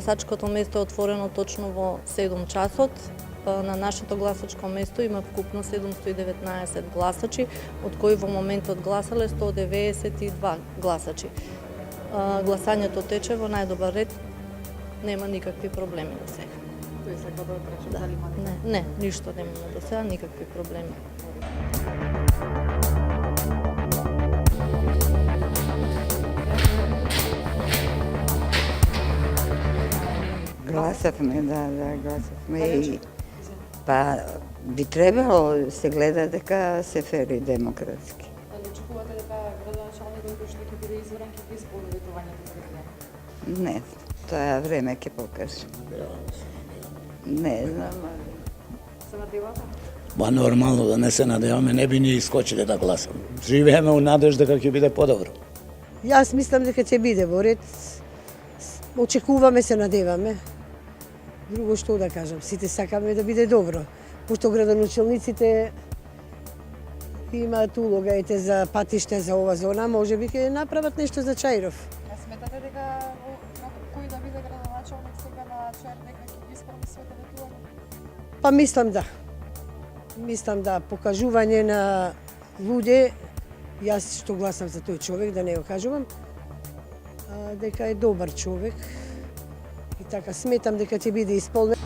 Гласачкото место е отворено точно во 7 часот. На нашето гласачко место има вкупно 719 гласачи, од кои во моментот гласале 192 гласачи. Гласањето тече во најдобар ред, нема никакви проблеми до сега. Тој сака да отрача дали има Не, ништо немаме до сега, никакви проблеми. Гласавме, гласавме и па би требало се гледа дека се фер и демократски. Дали очекувате дека градоначалникот кој што ќе биде избран ќе ги исполни ветувањето за време? Не, тоа време ќе покаже. Не знам, Се надевате? Ба нормално да не се надеваме, не би ни искочиле да гласаме. Живееме у надеж дека ќе биде подобро. Јас мислам дека ќе биде во ред. Очекуваме, се надеваме. Друго што да кажам, сите сакаме да биде добро. Пошто градоначалниците имаат улога ете за патишта за ова зона, може би ќе направат нешто за Чаиров. А сметате дека кој да биде градоначалник сега на Чаир дека ќе ги исполни своите ветувања? Па мислам да покажување на луѓе, јас што гласам за тој човек, да не го кажувам, дека е добар човек и така сметам дека ќе биде исполнен.